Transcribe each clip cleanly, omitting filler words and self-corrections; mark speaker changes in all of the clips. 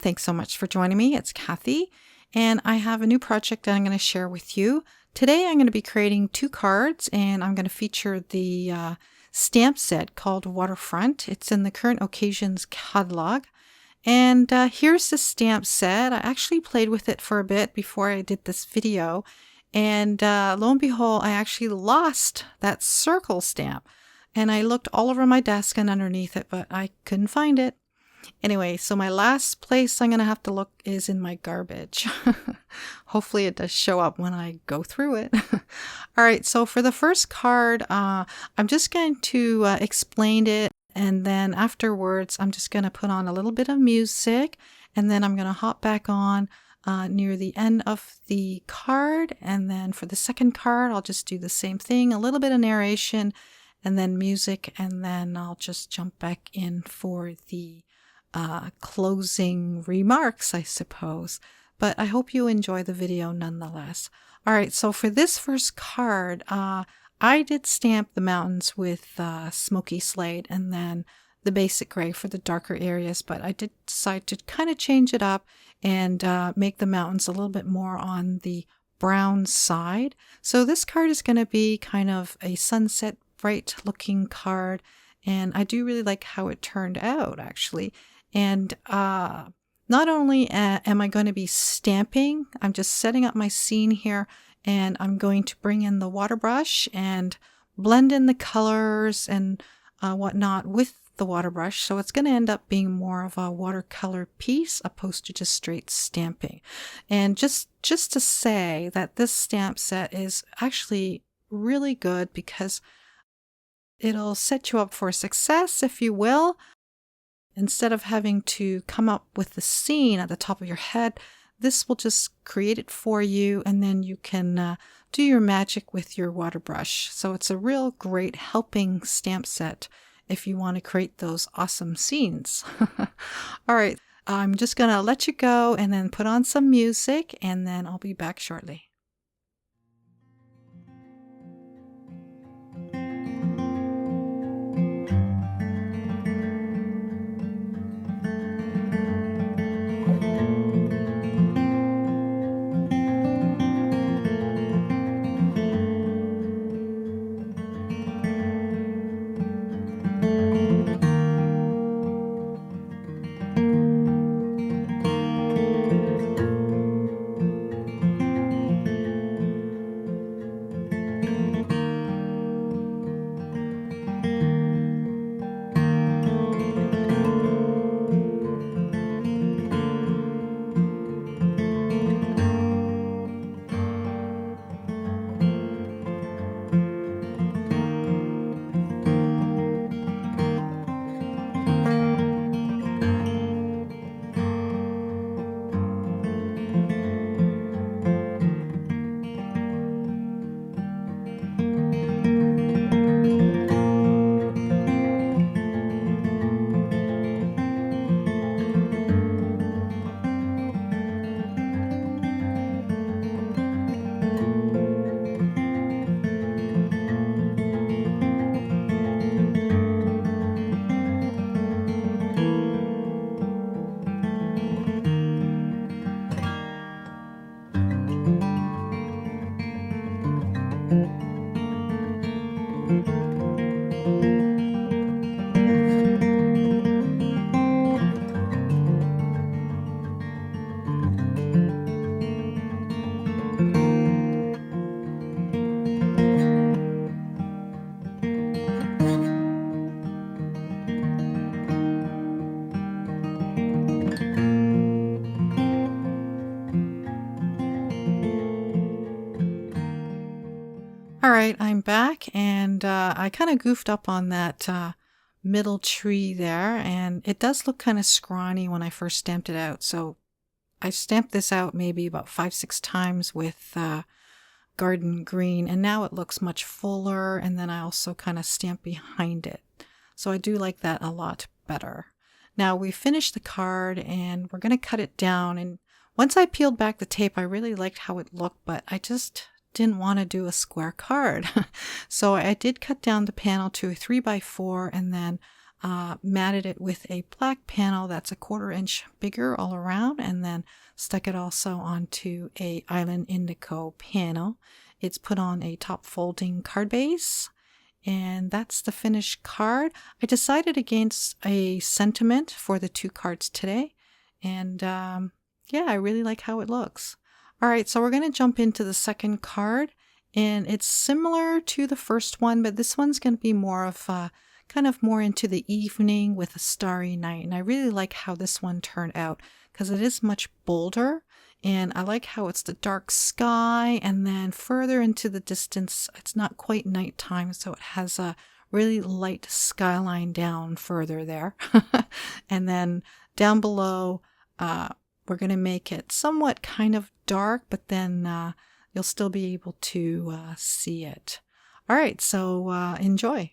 Speaker 1: Thanks so much for joining me. It's Kathie, and I have a new project that I'm going to share with you. Today I'm going to be creating 2 cards, and I'm going to feature the stamp set called Waterfront. It's in the Current Occasions catalog. And here's the stamp set. I actually played with it for a bit before I did this video. And lo and behold, I actually lost that circle stamp. And I looked all over my desk and underneath it, but I couldn't find it. Anyway, so my last place I'm going to have to look is in my garbage. Hopefully it does show up when I go through it. All right, so for the first card, I'm just going to explain it. And then afterwards, I'm just going to put on a little bit of music. And then I'm going to hop back on near the end of the card. And then for the second card, I'll just do the same thing, a little bit of narration and then music. And then I'll just jump back in for the closing remarks, I suppose. But I hope you enjoy the video nonetheless. All right, so for this first card, I did stamp the mountains with Smoky Slate and then the basic gray for the darker areas, but I did decide to kind of change it up and make the mountains a little bit more on the brown side. So this card is going to be kind of a sunset bright looking card, and I do really like how it turned out actually. And not only am I going to be stamping, I'm just setting up my scene here, and I'm going to bring in the water brush and blend in the colors and whatnot with the water brush. So it's going to end up being more of a watercolor piece opposed to just straight stamping. And just to say that this stamp set is actually really good because it'll set you up for success, if you will. Instead of having to come up with the scene at the top of your head, this will just create it for you, and then you can do your magic with your water brush. So it's a real great helping stamp set if you want to create those awesome scenes. All right, I'm just going to let you go and then put on some music, and then I'll be back shortly. All right, I'm back, and I kind of goofed up on that middle tree there, and it does look kind of scrawny when I first stamped it out. So I stamped this out maybe about 5-6 times with garden green, and now it looks much fuller, and then I also kind of stamp behind it. So I do like that a lot better. Now we finished the card, and we're going to cut it down, and once I peeled back the tape, I really liked how it looked, but I just didn't want to do a square card. So I did cut down the panel to a 3x4, and then matted it with a black panel that's a 1/4 inch bigger all around, and then stuck it also onto a Island Indigo panel. It's put on a top folding card base, and that's the finished card. I decided against a sentiment for the 2 cards today, and yeah, I really like how it looks. All right, so we're going to jump into the second card, and it's similar to the first one, but this one's going to be more of kind of more into the evening with a starry night. And I really like how this one turned out because it is much bolder, and I like how it's the dark sky, and then further into the distance, it's not quite nighttime, so it has a really light skyline down further there. And then down below, we're going to make it somewhat kind of dark, but then you'll still be able to see it. All right, so enjoy.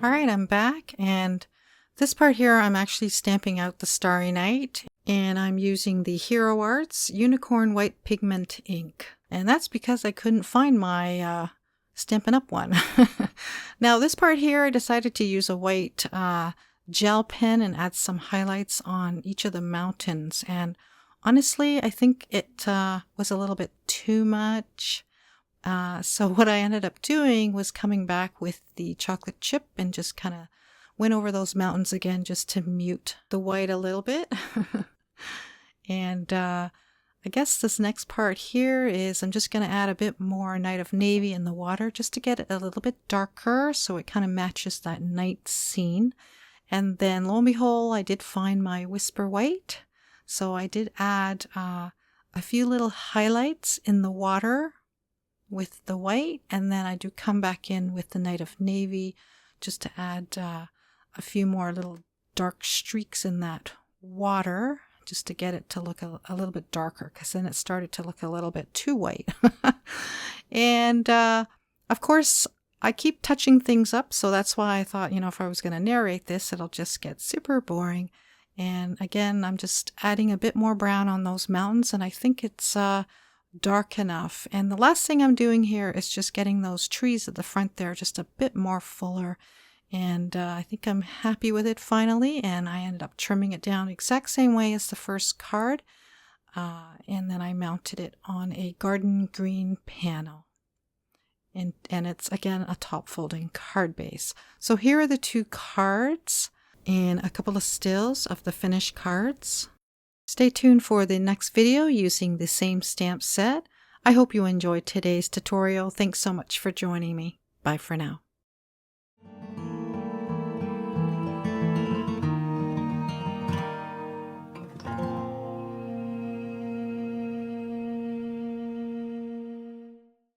Speaker 1: All right, I'm back, and this part here I'm actually stamping out the Starry Night, and I'm using the Hero Arts Unicorn White Pigment ink. And that's because I couldn't find my Stampin' Up! One. Now this part here, I decided to use a white gel pen and add some highlights on each of the mountains. And honestly, I think it was a little bit too much. So what I ended up doing was coming back with the chocolate chip and just kind of went over those mountains again just to mute the white a little bit. And I guess this next part here is I'm just going to add a bit more Night of Navy in the water just to get it a little bit darker so it kind of matches that night scene. And then lo and behold, I did find my Whisper White. So I did add a few little highlights in the water with the white, and then I do come back in with the Night of Navy just to add a few more little dark streaks in that water just to get it to look a little bit darker, because then it started to look a little bit too white. And of course I keep touching things up, so that's why I thought, if I was going to narrate this, it'll just get super boring. And again, I'm just adding a bit more brown on those mountains, and I think it's dark enough. And the last thing I'm doing here is just getting those trees at the front there just a bit more fuller. And I think I'm happy with it finally, and I ended up trimming it down the exact same way as the first card. And then I mounted it on a garden green panel. And it's again a top folding card base. So here are the two cards and a couple of stills of the finished cards. Stay tuned for the next video using the same stamp set. I hope you enjoyed today's tutorial. Thanks so much for joining me. Bye for now.